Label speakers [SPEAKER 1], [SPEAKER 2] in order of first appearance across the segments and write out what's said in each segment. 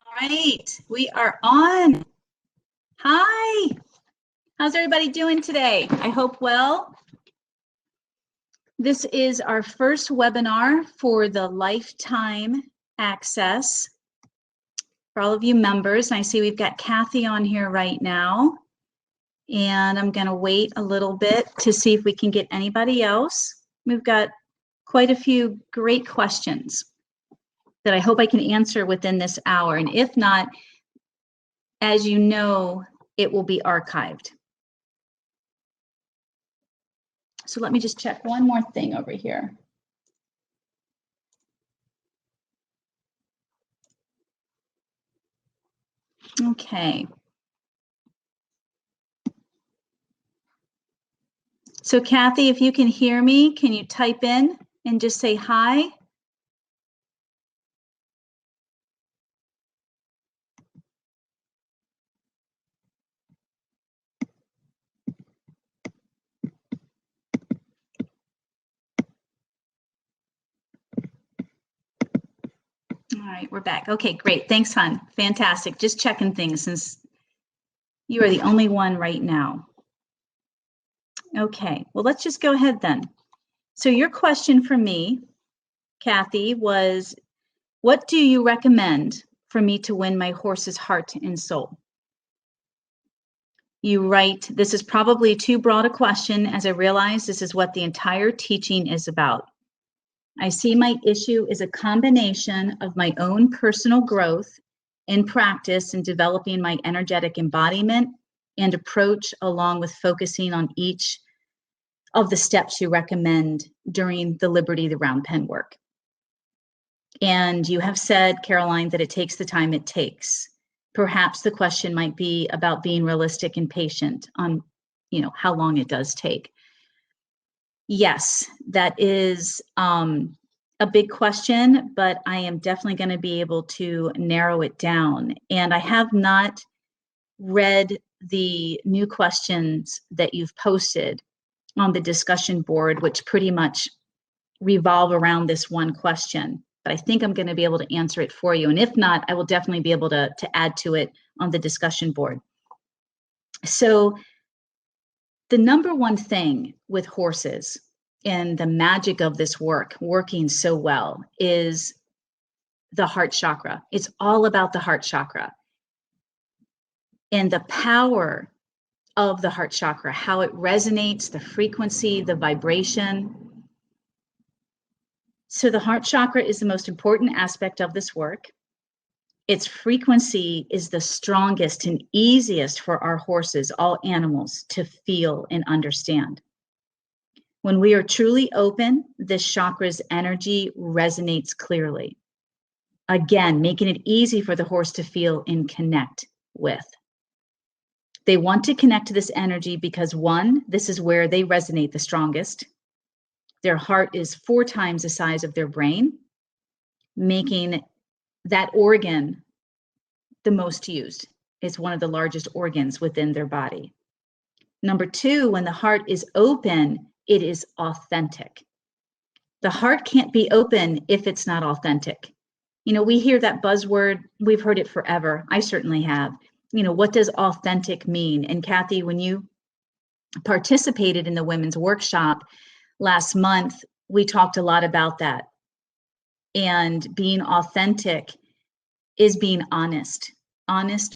[SPEAKER 1] All right, we are on. Hi, how's everybody doing today? I hope well. This is our first webinar for the lifetime access for all of you members. I see we've got Kathy on here right now, and I'm going to wait a little bit to see if we can get anybody else. We've got quite a few great questions that I hope I can answer within this hour, and if not, as you know, it will be archived. So let me just check one more thing over here. Okay. So Kathy, if you can hear me, can you type in and just say hi? All right, we're back. Okay, great. Thanks, hon. Fantastic. Just checking things since you are the only one right now. Okay, well, let's just go ahead then. So your question for me, Kathy, was, what do you recommend for me to win my horse's heart and soul? You write, this is probably too broad a question, as I realize this is what the entire teaching is about. I see my issue is a combination of my own personal growth in practice and developing my energetic embodiment and approach, along with focusing on each of the steps you recommend during the Liberty the Round Pen work. And you have said, Caroline, that it takes the time it takes. Perhaps the question might be about being realistic and patient on, how long it does take. Yes, that is a big question, but I am definitely going to be able to narrow it down. And I have not read the new questions that you've posted on the discussion board, which pretty much revolve around this one question. But I think I'm going to be able to answer it for you. And if not, I will definitely be able to add to it on the discussion board. So the number one thing with horses and the magic of this work working so well is the heart chakra. It's all about the heart chakra and the power of the heart chakra, how it resonates, the frequency, the vibration. So the heart chakra is the most important aspect of this work. Its frequency is the strongest and easiest for our horses, all animals, to feel and understand. When we are truly open, this chakra's energy resonates clearly. Again, making it easy for the horse to feel and connect with. They want to connect to this energy because, one, this is where they resonate the strongest. Their heart is 4 times the size of their brain, making that organ the most used. It's one of the largest organs within their body. Number 2, when the heart is open, it is authentic. The heart can't be open if it's not authentic. We hear that buzzword, we've heard it forever. I certainly have. What does authentic mean? And Kathy, when you participated in the women's workshop last month, we talked a lot about that. And being authentic is being honest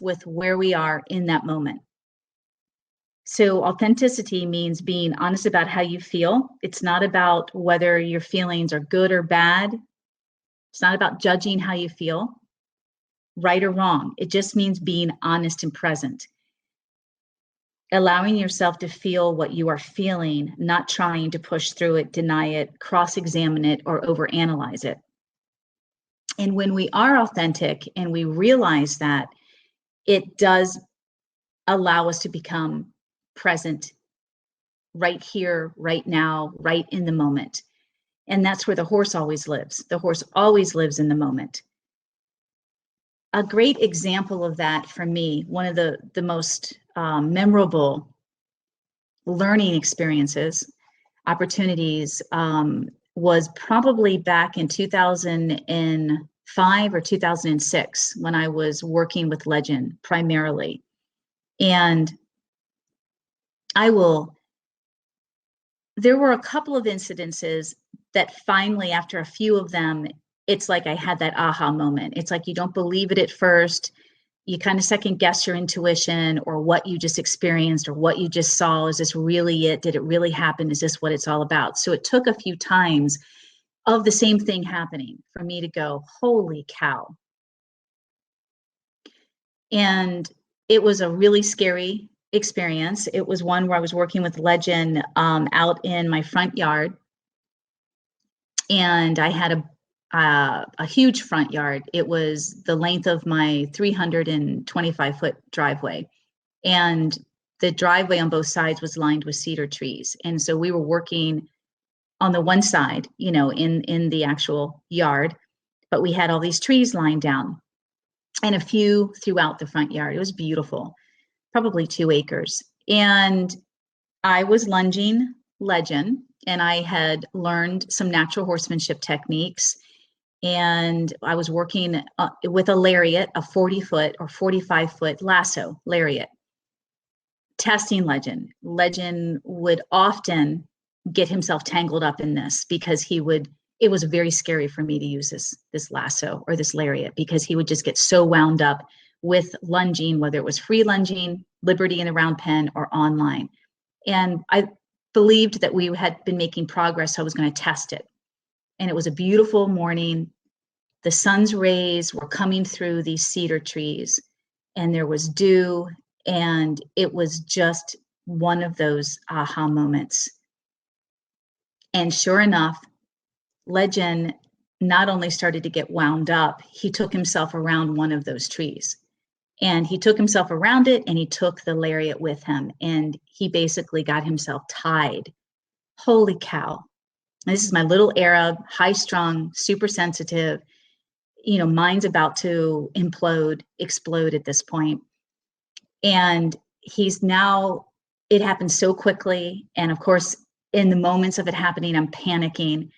[SPEAKER 1] with where we are in that moment. So authenticity means being honest about how you feel. It's not about whether your feelings are good or bad. It's not about judging how you feel, right or wrong. It just means being honest and present. Allowing yourself to feel what you are feeling, not trying to push through it, deny it, cross-examine it, or overanalyze it. And when we are authentic and we realize that, it does allow us to become present right here, right now, right in the moment. And that's where the horse always lives. The horse always lives in the moment. A great example of that for me, one of the most memorable learning experiences, opportunities, was probably back in 2005 2005 or 2006 when I was working with Legend primarily. And there were a couple of incidences that finally, after a few of them, it's like I had that aha moment. It's like you don't believe it at first. You kind of second guess your intuition or what you just experienced or what you just saw. Is this really it? Did it really happen? Is this what it's all about? So it took a few times of the same thing happening for me to go, holy cow. And it was a really scary experience. It was one where I was working with Legend out in my front yard. And I had a huge front yard. It was the length of my 325-foot driveway. And the driveway on both sides was lined with cedar trees. And so we were working on the one side, you know, in the actual yard, but we had all these trees lined down and a few throughout the front yard. It was beautiful, probably 2 acres. And I was lunging Legend, and I had learned some natural horsemanship techniques. And I was working with a lariat, a 40-foot or 45-foot lasso lariat, testing Legend. Legend would often get himself tangled up in this because it was very scary for me to use this lasso or this lariat because he would just get so wound up with lunging, whether it was free lunging, Liberty in the round pen, or online. And I believed that we had been making progress, so I was going to test it. And it was a beautiful morning. The sun's rays were coming through these cedar trees, and there was dew, and it was just one of those aha moments. And sure enough, Legend not only started to get wound up, he took himself around one of those trees. And he took himself around it, and he took the lariat with him, and he basically got himself tied. Holy cow. This is my little Arab, high-strung, super sensitive, you know, mind's about to explode at this point. And it happened so quickly. And of course, in the moments of it happening, I'm panicking.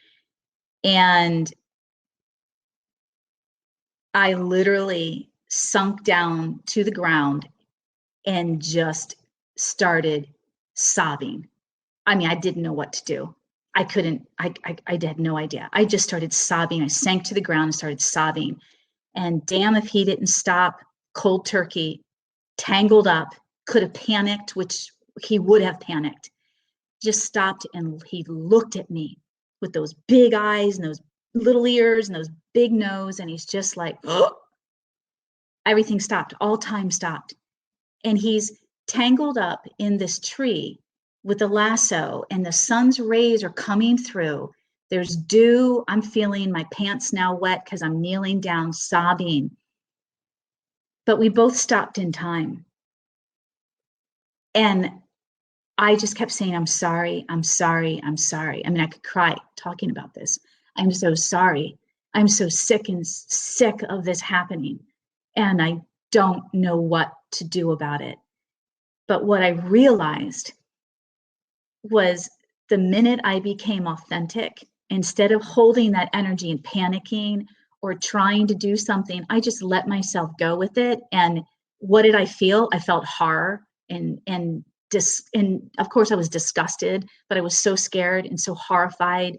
[SPEAKER 1] And I literally sunk down to the ground and just started sobbing. I mean, I didn't know what to do. I had no idea. I just started sobbing. I sank to the ground and started sobbing. And damn if he didn't stop, cold turkey, tangled up, could have panicked, which he would have panicked. Just stopped, and he looked at me with those big eyes and those little ears and those big nose, and he's just like, oh. Everything stopped, all time stopped. And he's tangled up in this tree with a lasso, and the sun's rays are coming through. There's dew. I'm feeling my pants now wet because I'm kneeling down, sobbing. But we both stopped in time. And I just kept saying, I'm sorry, I'm sorry, I'm sorry. I mean, I could cry talking about this. I'm so sorry. I'm so sick of this happening. And I don't know what to do about it. But what I realized was the minute I became authentic, instead of holding that energy and panicking or trying to do something, I just let myself go with it. And what did I feel? I felt horror and of course I was disgusted, but I was so scared and so horrified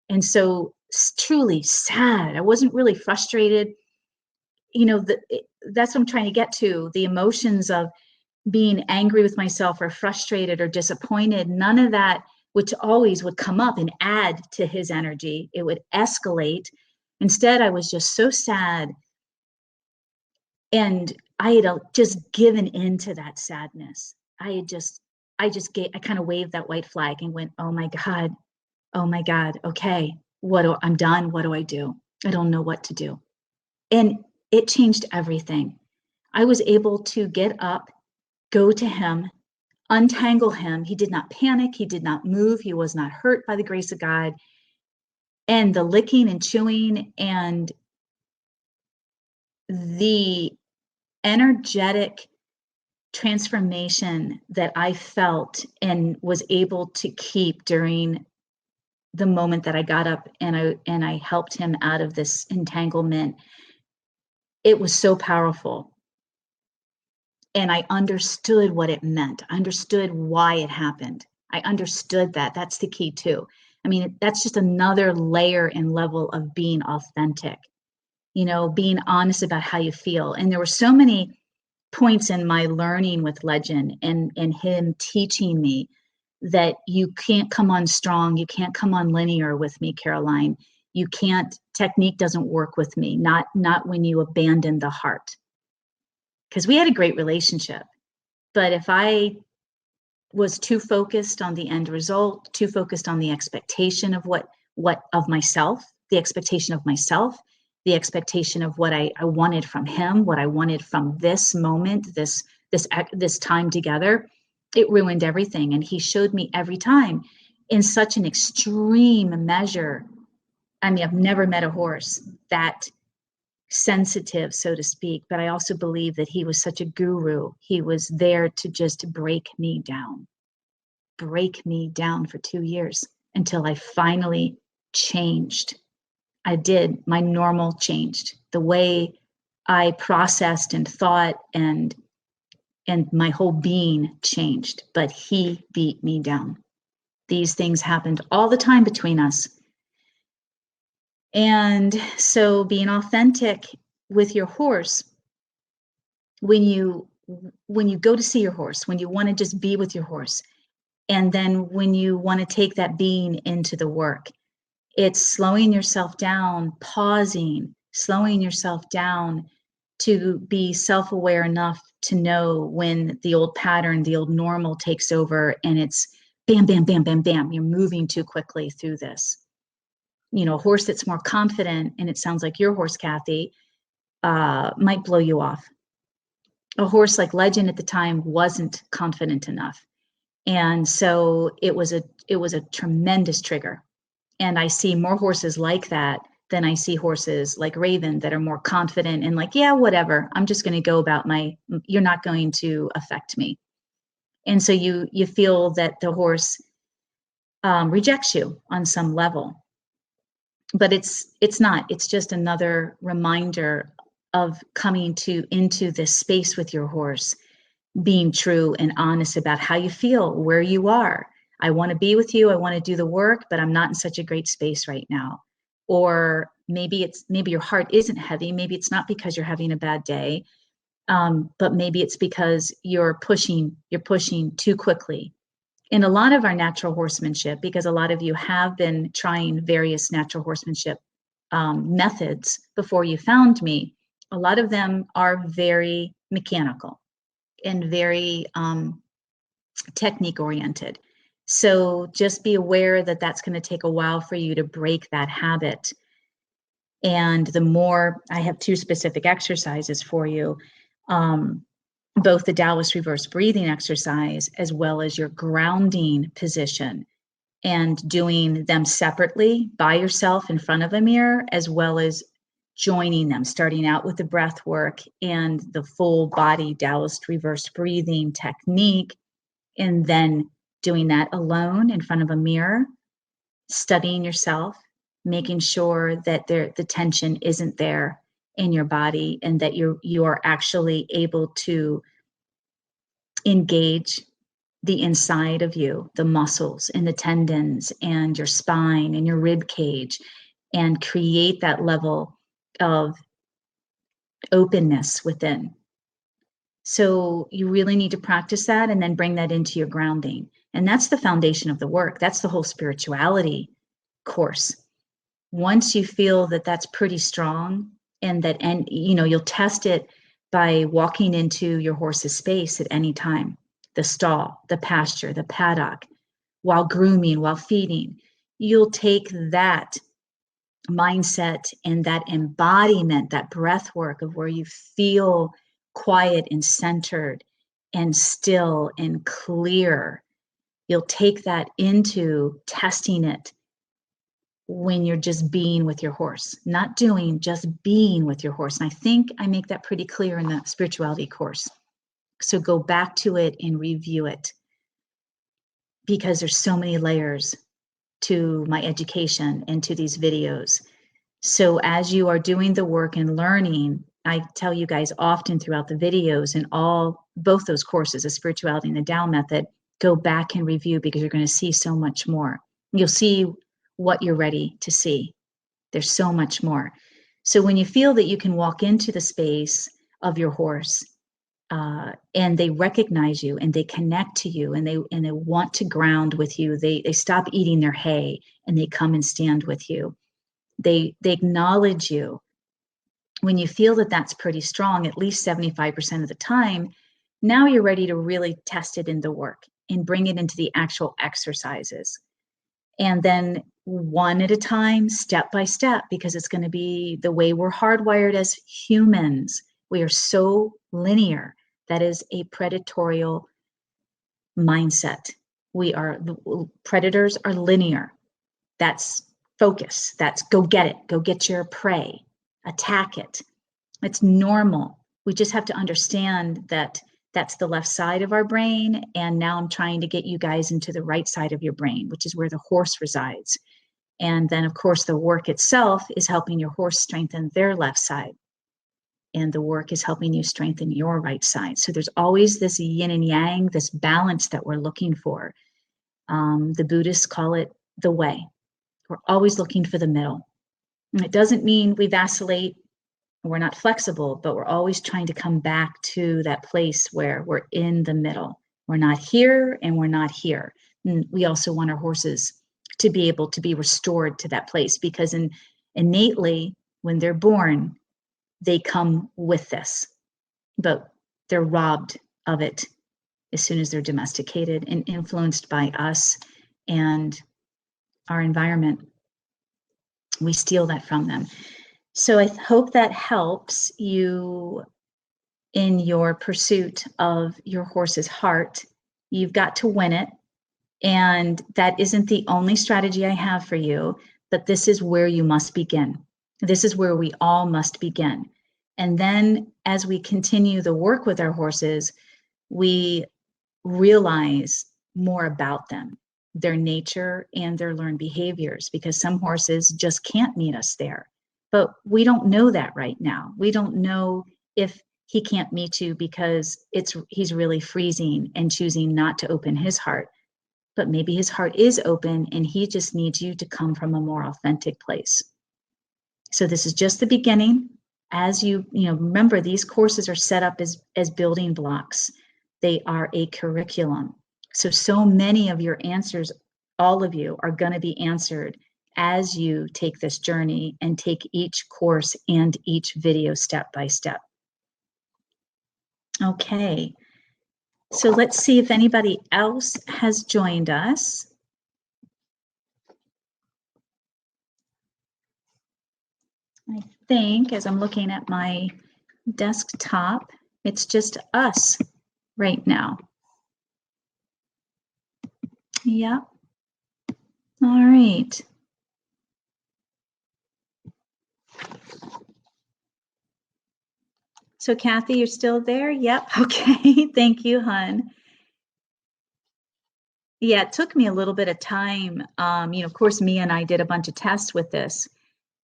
[SPEAKER 1] and so truly sad. I wasn't really frustrated. You know, that's what I'm trying to get to, the emotions of being angry with myself or frustrated or disappointed. None of that, which always would come up and add to his energy. It would escalate. Instead, I was just so sad. And I had just given into that sadness. I kind of waved that white flag and went, oh my God, okay, I'm done. What do I do? I don't know what to do. And it changed everything. I was able to get up, go to him, untangle him. He did not panic. He did not move. He was not hurt by the grace of God. And the licking and chewing and the energetic transformation that I felt and was able to keep during the moment that I got up and I helped him out of this entanglement, it was so powerful. And I understood what it meant. I understood why it happened. I understood that. That's the key too. I mean, that's just another layer and level of being authentic, being honest about how you feel. And there were so many points in my learning with Legend and him teaching me that you can't come on strong, you can't come on linear with me, Caroline. You can't, technique doesn't work with me, not when you abandon the heart. Because we had a great relationship. But if I was too focused on the end result, too focused on the expectation of what of myself, the expectation of myself, the expectation of what I wanted from him, what I wanted from this moment, this time together, it ruined everything. And he showed me every time in such an extreme measure. I mean, I've never met a horse that sensitive, so to speak, but I also believe that he was such a guru. He was there to just break me down for 2 years until I finally changed. I did. My normal changed. The way I processed and thought and my whole being changed, but he beat me down. These things happened all the time between us. And so being authentic with your horse, when you go to see your horse, when you want to just be with your horse, and then when you want to take that being into the work, it's slowing yourself down, pausing, slowing yourself down to be self-aware enough to know when the old pattern, the old normal takes over, and it's bam, bam, bam, bam, bam. You're moving too quickly through this. A horse that's more confident, and it sounds like your horse, Kathy, might blow you off. A horse like Legend at the time wasn't confident enough. And so it was a tremendous trigger. And I see more horses like that than I see horses like Raven that are more confident and like, yeah, whatever. I'm just going to go about you're not going to affect me. And so you feel that the horse rejects you on some level. But it's not. It's just another reminder of coming into this space with your horse, being true and honest about how you feel, where you are. I want to be with you. I want to do the work, but I'm not in such a great space right now. Or maybe your heart isn't heavy. Maybe it's not because you're having a bad day, but maybe it's because you're pushing too quickly. In a lot of our natural horsemanship, because a lot of you have been trying various natural horsemanship methods before you found me, a lot of them are very mechanical and very technique oriented. So just be aware that that's going to take a while for you to break that habit. And the more, I have 2 specific exercises for you, both the Taoist reverse breathing exercise as well as your grounding position, and doing them separately by yourself in front of a mirror, as well as joining them, starting out with the breath work and the full body Taoist reverse breathing technique, and then doing that alone in front of a mirror, studying yourself, making sure that the tension isn't there in your body, and that you are actually able to engage the inside of you, the muscles and the tendons and your spine and your rib cage, and create that level of openness within. So you really need to practice that and then bring that into your grounding. And that's the foundation of the work. That's the whole spirituality course. Once you feel that that's pretty strong, and you'll test it by walking into your horse's space at any time, the stall, the pasture, the paddock, while grooming, while feeding. You'll take that mindset and that embodiment, that breath work of where you feel quiet and centered and still and clear. You'll take that into testing it when you're just being with your horse, not doing, just being with your horse. And I think I make that pretty clear in the spirituality course. So go back to it and review it, because there's so many layers to my education and to these videos. So as you are doing the work and learning, I tell you guys often throughout the videos and both those courses, the spirituality and the Tao method, go back and review, because you're going to see so much more. You'll see what you're ready to see. There's so much more. So when you feel that you can walk into the space of your horse, and they recognize you and they connect to you and they want to ground with you, they stop eating their hay and they come and stand with you. They acknowledge you. When you feel that that's pretty strong, at least 75% of the time, now you're ready to really test it in the work and bring it into the actual exercises. And then one at a time, step by step, because it's going to be the way we're hardwired as humans. We are so linear. That is a predatorial mindset. Predators are linear. That's focus. That's go get it. Go get your prey. Attack it. It's normal. We just have to understand that that's the left side of our brain. And now I'm trying to get you guys into the right side of your brain, which is where the horse resides. And then, of course, the work itself is helping your horse strengthen their left side. And the work is helping you strengthen your right side. So there's always this yin and yang, this balance that we're looking for. The Buddhists call it the way. We're always looking for the middle. And it doesn't mean we vacillate, we're not flexible, but we're always trying to come back to that place where we're in the middle. We're not here and we're not here. And we also want our horses to be able to be restored to that place, because innately, when they're born, they come with this, but they're robbed of it as soon as they're domesticated and influenced by us and our environment. We steal that from them. So I hope that helps you in your pursuit of your horse's heart. You've got to win it. And that isn't the only strategy I have for you, but this is where you must begin. This is where we all must begin. And then as we continue the work with our horses, we realize more about them, their nature and their learned behaviors, because some horses just can't meet us there. But we don't know that right now. We don't know if he can't meet you because he's really freezing and choosing not to open his heart. But maybe his heart is open and he just needs you to come from a more authentic place. So this is just the beginning. As you remember, these courses are set up as building blocks. They are a curriculum. So many of your answers, all of you, are going to be answered as you take this journey and take each course and each video step by step. Okay, so let's see if anybody else has joined us. I think as I'm looking at my desktop, it's just us right now. Yeah. All right. So Kathy, you're still there? Yep. Okay. Thank you, hon. Yeah, it took me a little bit of time. Of course, Mia and I did a bunch of tests with this,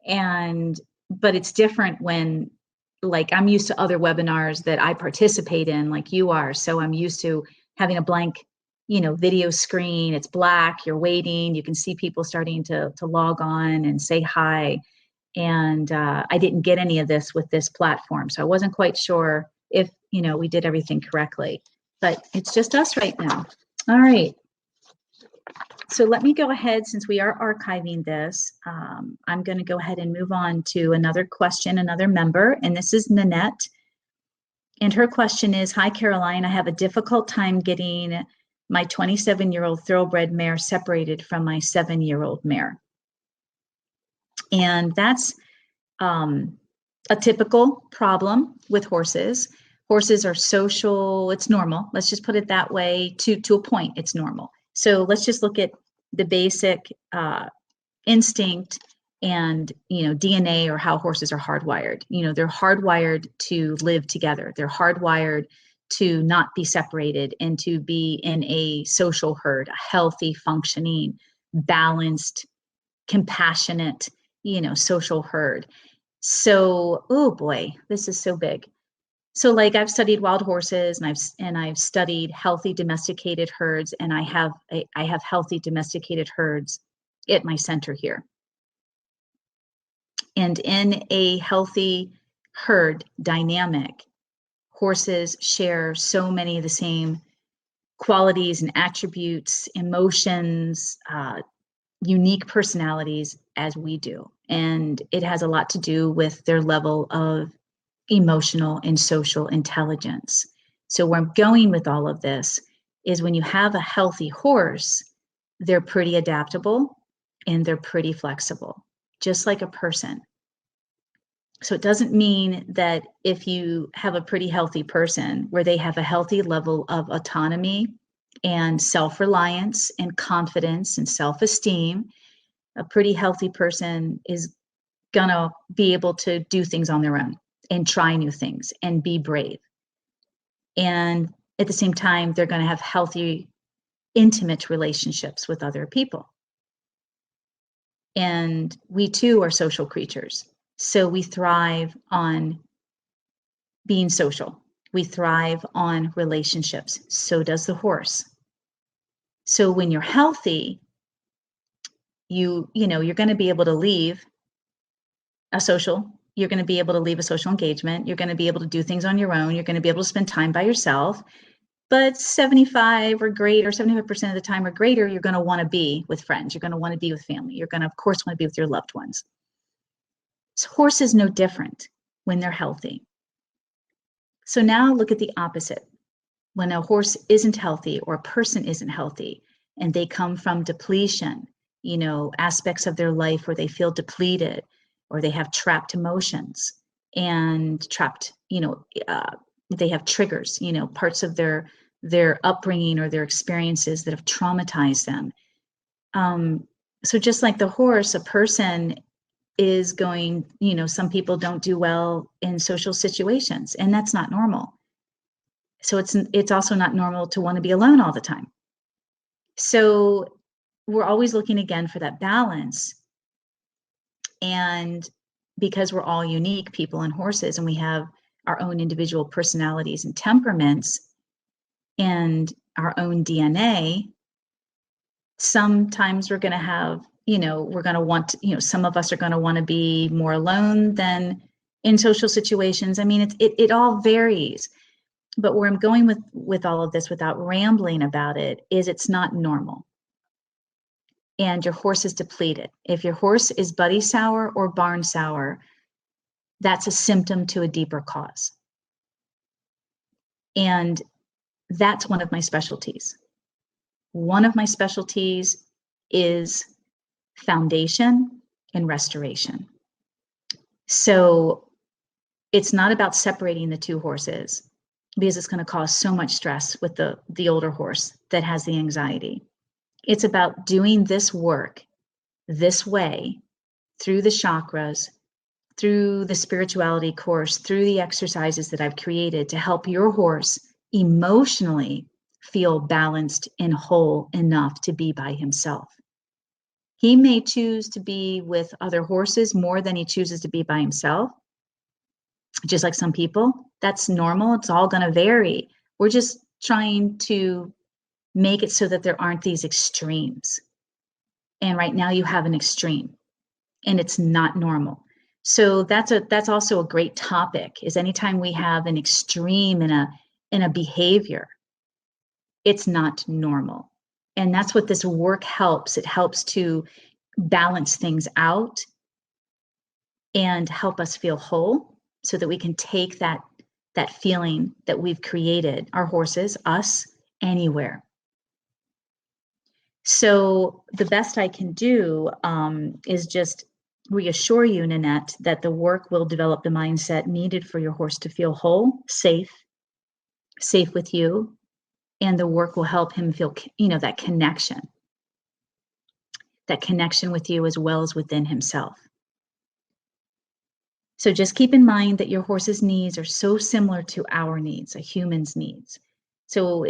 [SPEAKER 1] but it's different when, like, I'm used to other webinars that I participate in, like you are. So I'm used to having a blank, video screen. It's black. You're waiting. You can see people starting to log on and say hi. And I didn't get any of this with this platform, so I wasn't quite sure if we did everything correctly. But it's just us right now. All right. So let me go ahead, since we are archiving this, I'm going to go ahead and move on to another question, another member, and this is Nanette. And her question is, hi, Caroline, I have a difficult time getting my 27-year-old thoroughbred mare separated from my 7-year-old mare. And that's a typical problem with horses. Horses are social. It's normal. Let's just put it that way. To a point, it's normal. So let's just look at the basic instinct and DNA, or how horses are hardwired. They're hardwired to live together. They're hardwired to not be separated and to be in a social herd, a healthy, functioning balanced, compassionate, social herd. So, oh boy, this is so big. So like I've studied wild horses and I've studied healthy domesticated herds, and I have healthy domesticated herds at my center here. And in a healthy herd dynamic, horses share so many of the same qualities and attributes, emotions, unique personalities as we do. And it has a lot to do with their level of emotional and social intelligence. So where I'm going with all of this is when you have a healthy horse, they're pretty adaptable and they're pretty flexible, just like a person. So it doesn't mean that if you have a pretty healthy person where they have a healthy level of autonomy and self-reliance and confidence and self-esteem, a pretty healthy person is gonna be able to do things on their own and try new things and be brave. And at the same time, they're going to have healthy, intimate relationships with other people. And we too are social creatures. So we thrive on being social. We thrive on relationships. So does the horse. So when you're healthy, you're going to be able to leave you're going to be able to leave a social engagement. You're going to be able to do things on your own. You're going to be able to spend time by yourself. But 75 or greater, 75% of the time or greater, you're going to want to be with friends. You're going to want to be with family. You're going to, of course, want to be with your loved ones. So horse is no different when they're healthy. So now look at the opposite. When a horse isn't healthy or a person isn't healthy and they come from depletion, aspects of their life where they feel depleted, or they have trapped emotions and trapped, they have triggers, parts of their upbringing or their experiences that have traumatized them. So just like the horse, a person is going, some people don't do well in social situations, and that's not normal. So it's also not normal to want to be alone all the time. So we're always looking again for that balance. And because we're all unique people and horses, and we have our own individual personalities and temperaments and our own DNA, sometimes we're going to have, we're going to want, some of us are going to want to be more alone than in social situations. I mean, it all varies. But where I'm going with all of this without rambling about it is it's not normal. And your horse is depleted. If your horse is buddy sour or barn sour, that's a symptom to a deeper cause. And that's one of my specialties. One of my specialties is foundation and restoration. So it's not about separating the two horses, because it's going to cause so much stress with the older horse that has the anxiety. It's about doing this work this way through the chakras, through the spirituality course, through the exercises that I've created to help your horse emotionally feel balanced and whole enough to be by himself. He may choose to be with other horses more than he chooses to be by himself. Just like some people, that's normal. It's all going to vary. We're just trying to make it so that there aren't these extremes. And right now you have an extreme, and it's not normal. So that's also a great topic, is anytime we have an extreme in a behavior, it's not normal. And that's what this work helps. It helps to balance things out and help us feel whole, so that we can take that feeling that we've created, our horses, us, anywhere. So the best I can do is just reassure you, Nanette, that the work will develop the mindset needed for your horse to feel whole, safe with you, and the work will help him feel, that connection with you as well as within himself. So just keep in mind that your horse's needs are so similar to our needs, a human's needs. So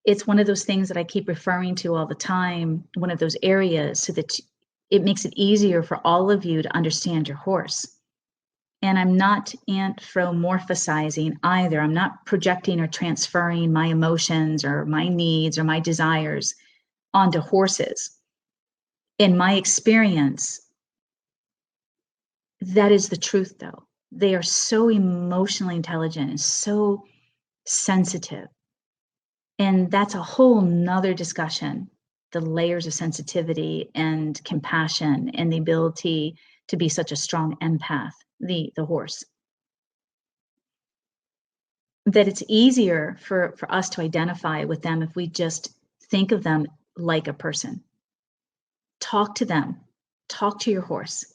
[SPEAKER 1] it's one of those things that I keep referring to all the time, one of those areas, so that it makes it easier for all of you to understand your horse. And I'm not anthropomorphizing either. I'm not projecting or transferring my emotions or my needs or my desires onto horses. In my experience, that is the truth, though. They are so emotionally intelligent and so sensitive. And that's a whole nother discussion, the layers of sensitivity and compassion and the ability to be such a strong empath, the horse. That it's easier for us to identify with them if we just think of them like a person. Talk to them, talk to your horse,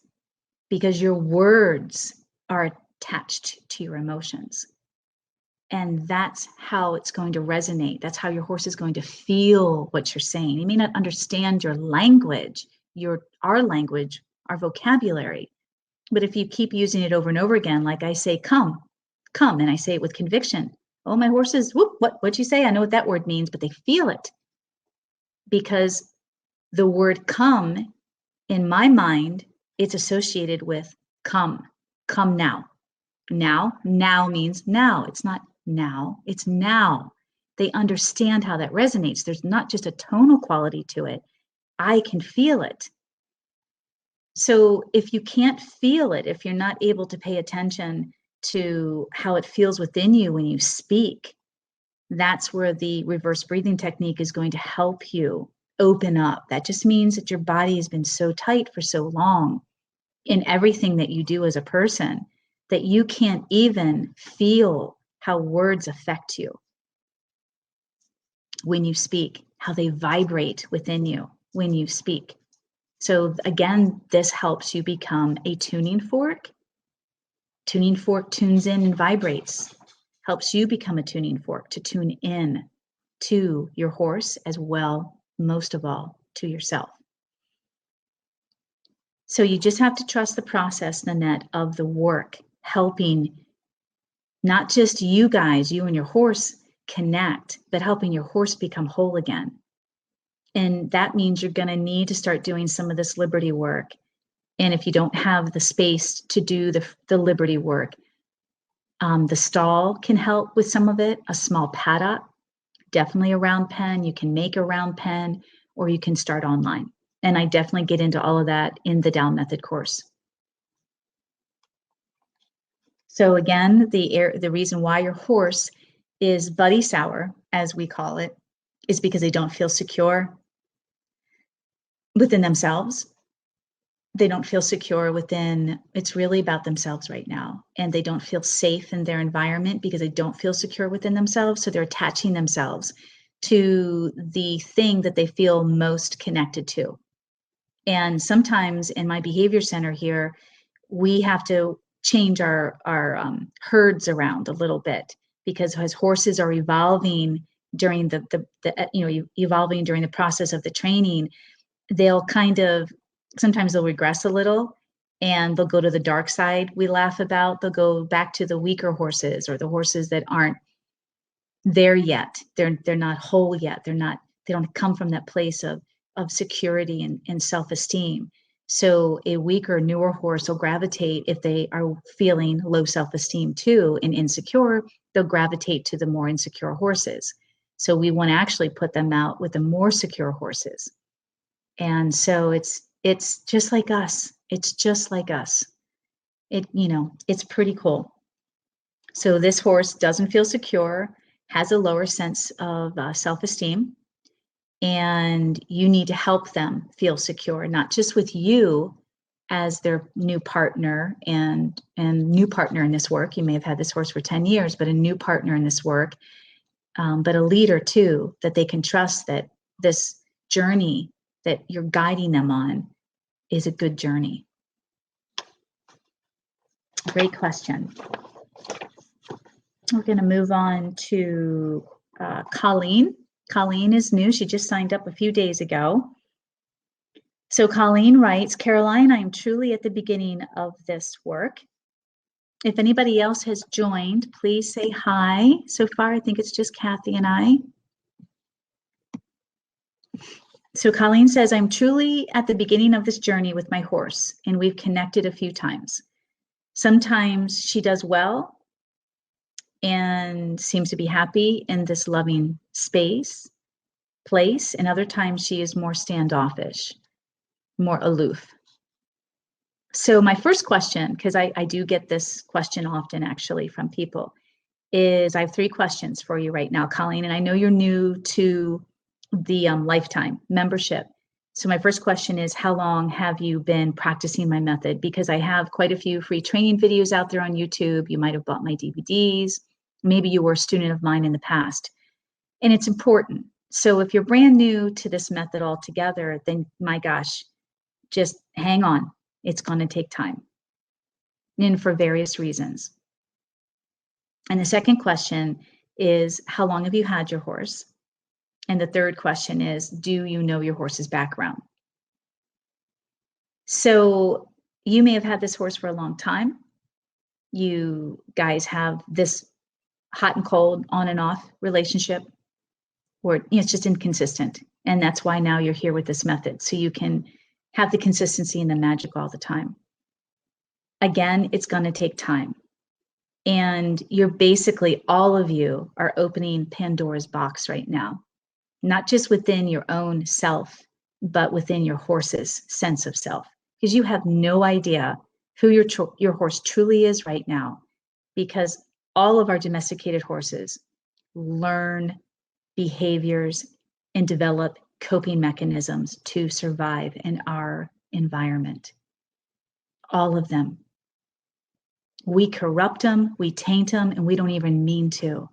[SPEAKER 1] because your words are attached to your emotions. And that's how it's going to resonate. That's how your horse is going to feel what you're saying. He may not understand your language, our language, our vocabulary. But if you keep using it over and over again, like I say, come, and I say it with conviction. Oh, my horses, whoop, what'd you say? I know what that word means, but they feel it. Because the word come, in my mind, it's associated with come now. Now means now. It's not now, it's now. They understand how that resonates. There's not just a tonal quality to it. I can feel it. So if you can't feel it, if you're not able to pay attention to how it feels within you when you speak, that's where the reverse breathing technique is going to help you open up. That just means that your body has been so tight for so long in everything that you do as a person that you can't even feel how words affect you when you speak, how they vibrate within you when you speak. So again, this helps you become a tuning fork. Tuning fork tunes in and vibrates, helps you become a tuning fork to tune in to your horse as well, most of all, to yourself. So you just have to trust the process, Nanette, of the work, helping not just you guys, you and your horse connect, but helping your horse become whole again. And that means you're going to need to start doing some of this liberty work. And if you don't have the space to do the liberty work, the stall can help with some of it, a small paddock, definitely a round pen. You can make a round pen, or you can start online. And I definitely get into all of that in the Down Method course. So again, the reason why your horse is buddy sour, as we call it, is because they don't feel secure within themselves. They don't feel secure within, it's really about themselves right now. And they don't feel safe in their environment because they don't feel secure within themselves. So they're attaching themselves to the thing that they feel most connected to. And sometimes in my behavior center here, we have to change our herds around a little bit, because as horses are evolving during evolving during the process of the training, they'll sometimes they'll regress a little and they'll go to the dark side we laugh about. They'll go back to the weaker horses, or the horses that aren't there yet. They're not whole yet. They don't come from that place of security and self-esteem. So a weaker, newer horse will gravitate, if they are feeling low self-esteem too and insecure, they'll gravitate to the more insecure horses. So we want to actually put them out with the more secure horses. And so it's just like us. It's just like us. It's pretty cool. So this horse doesn't feel secure, has a lower sense of self-esteem, and you need to help them feel secure, not just with you as their new partner and new partner in this work. You may have had this horse for 10 years, but a new partner in this work, but a leader too, that they can trust that this journey that you're guiding them on is a good journey. Great question. We're going to move on to Colleen. Colleen is new. She just signed up a few days ago. So Colleen writes, Caroline, I am truly at the beginning of this work. If anybody else has joined, please say hi. So far, I think it's just Kathy and I. So Colleen says, I'm truly at the beginning of this journey with my horse, and we've connected a few times. Sometimes she does well and seems to be happy in this loving place, and other times she is more standoffish, more aloof. So my first question, because I do get this question often actually from people, is I have 3 questions for you right now, Colleen, and I know you're new to the lifetime membership. So my first question is, how long have you been practicing my method? Because I have quite a few free training videos out there on YouTube. You might have bought my DVDs. Maybe you were a student of mine in the past. And it's important. So if you're brand new to this method altogether, then my gosh, just hang on. It's going to take time, and for various reasons. And the second question is, how long have you had your horse? And the third question is, do you know your horse's background? So you may have had this horse for a long time. You guys have this hot and cold, on and off relationship, or it's just inconsistent. And that's why now you're here with this method, so you can have the consistency and the magic all the time. Again, it's going to take time. And you're basically, all of you are opening Pandora's box right now, not just within your own self, but within your horse's sense of self, because you have no idea who your horse truly is right now, because all of our domesticated horses learn behaviors and develop coping mechanisms to survive in our environment. All of them. We corrupt them, we taint them, and we don't even mean to.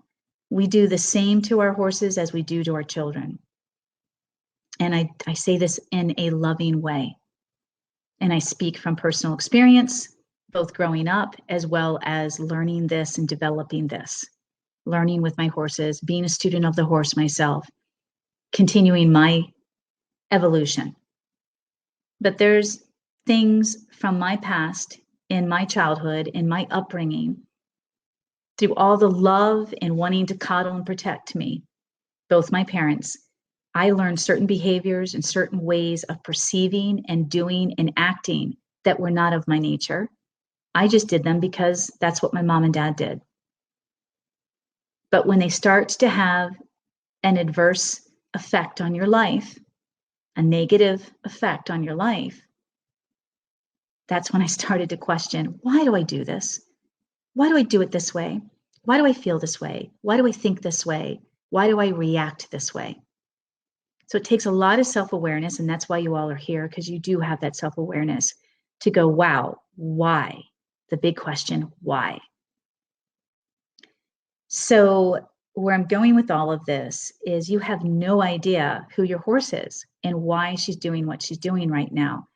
[SPEAKER 1] We do the same to our horses as we do to our children. And I say this in a loving way. And I speak from personal experience, both growing up as well as learning this and developing this. Learning with my horses, being a student of the horse myself, continuing my evolution. But there's things from my past, in my childhood, in my upbringing, through all the love and wanting to coddle and protect me, both my parents, I learned certain behaviors and certain ways of perceiving and doing and acting that were not of my nature. I just did them because that's what my mom and dad did. But when they start to have an adverse effect on your life, a negative effect on your life, that's when I started to question, why do I do this? Why do I do it this way? Why do I feel this way? Why do I think this way? Why do I react this way? So it takes a lot of self-awareness, and that's why you all are here, because you do have that self-awareness to go, wow, why? The big question, why? So where I'm going with all of this is, you have no idea who your horse is and why she's doing what she's doing right now.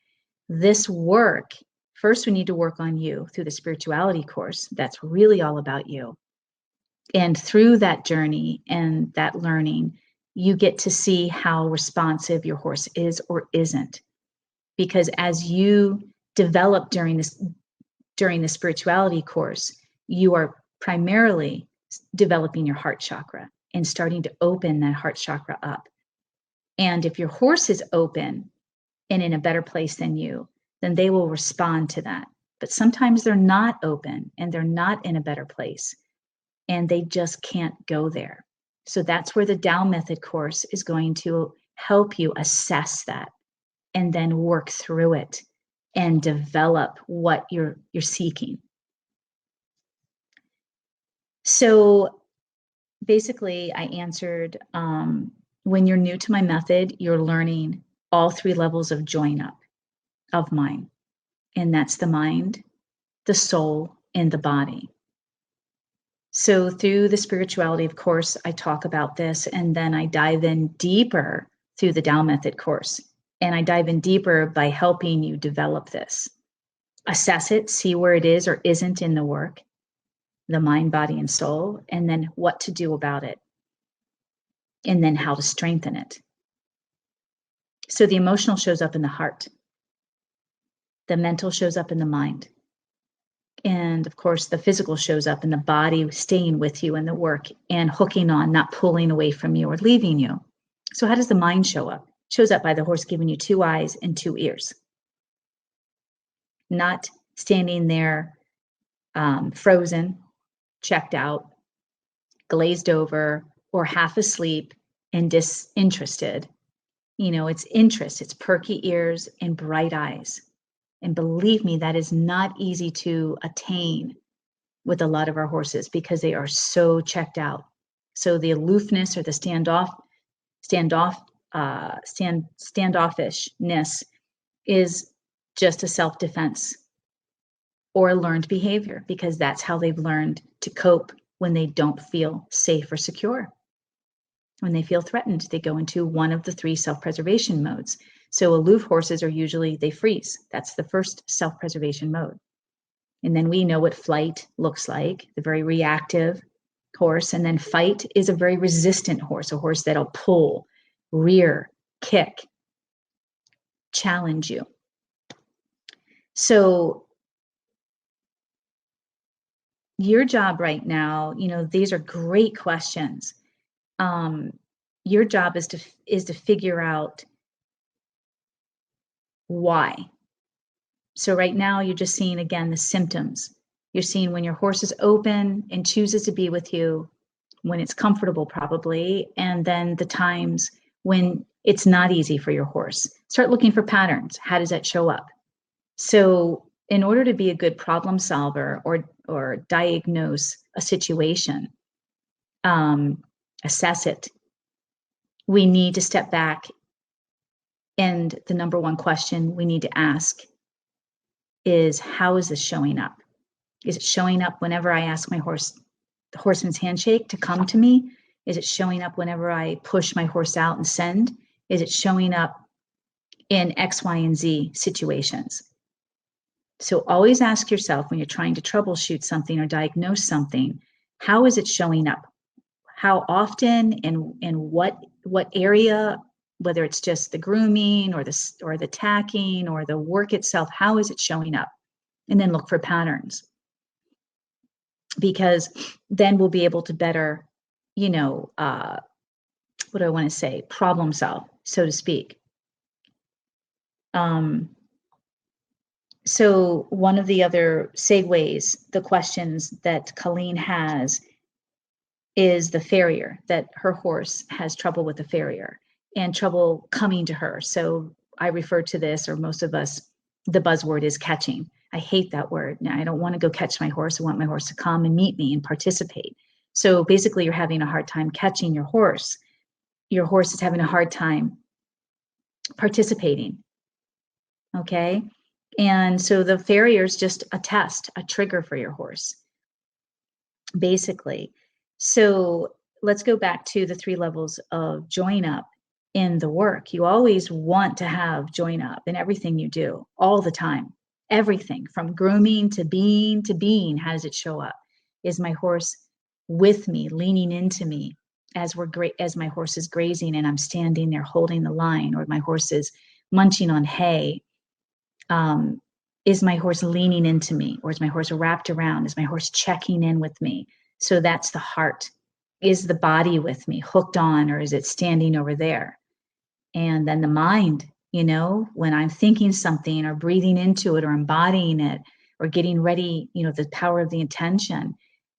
[SPEAKER 1] This work, first we need to work on you through the spirituality course. That's really all about you. And through that journey and that learning, you get to see how responsive your horse is or isn't. Because as you develop during the spirituality course, you are primarily developing your heart chakra and starting to open that heart chakra up. And if your horse is open and in a better place than you, then they will respond to that. But sometimes they're not open and they're not in a better place, and they just can't go there. So that's where the Tao Method course is going to help you assess that and then work through it and develop what you're seeking. So basically, I answered, when you're new to my method, you're learning all 3 levels of join up of mine. And that's the mind, the soul, and the body. So through the spirituality, of course, I talk about this, and then I dive in deeper through the Tao Method course. And I dive in deeper by helping you develop this. Assess it, see where it is or isn't in the work, the mind, body, and soul, and then what to do about it. And then how to strengthen it. So the emotional shows up in the heart. The mental shows up in the mind. And of course, the physical shows up in the body, staying with you in the work and hooking on, not pulling away from you or leaving you. So how does the mind show up? Shows up by the horse giving you 2 eyes and 2 ears. Not standing there frozen, checked out, glazed over, or half asleep and disinterested. You know, it's interest, it's perky ears and bright eyes. And believe me, that is not easy to attain with a lot of our horses because they are so checked out. So the aloofness or the standoffishness is just a self-defense or a learned behavior because that's how they've learned to cope when they don't feel safe or secure. When they feel threatened, they go into one of the 3 self-preservation modes. So aloof horses are usually, they freeze. That's the first self-preservation mode. And then we know what flight looks like, the very reactive horse. And then fight is a very resistant horse, a horse that'll pull, rear, kick, challenge you. So your job right now, you know, these are great questions. Your job is to figure out why. So right now you're just seeing, again, the symptoms. You're seeing when your horse is open and chooses to be with you, when it's comfortable probably, and then the times when it's not easy for your horse. Start looking for patterns. How does that show up? So in order to be a good problem solver or diagnose a situation, assess it, we need to step back. And the number one question we need to ask is, how is this showing up? Is it showing up whenever I ask my horse, the horseman's handshake, to come to me? Is it showing up whenever I push my horse out and send? Is it showing up in X, Y, and Z situations? So always ask yourself when you're trying to troubleshoot something or diagnose something, how is it showing up? How often and what area, whether it's just the grooming or the tacking or the work itself, how is it showing up? And then look for patterns. Because then we'll be able to better, you know, what do I want to say? Problem solve, so to speak. So one of the other segues, the questions that Colleen has is the farrier, that her horse has trouble with the farrier and trouble coming to her. So I refer to this, or most of us, the buzzword is catching. I hate that word. Now, I don't want to go catch my horse. I want my horse to come and meet me and participate. So basically you're having a hard time catching your horse. Your horse is having a hard time participating. Okay. And so the farrier is just a test, a trigger for your horse, basically. So let's go back to the 3 levels of join up in the work. You always want to have join up in everything you do, all the time. Everything from grooming to being. How does it show up? Is my horse with me, leaning into me as my horse is grazing and I'm standing there holding the line, or my horse is munching on hay? Is my horse leaning into me, or is my horse wrapped around? Is my horse checking in with me? So that's the heart. Is the body with me, hooked on, or is it standing over there? And then the mind, you know, when I'm thinking something or breathing into it or embodying it or getting ready, you know, the power of the intention,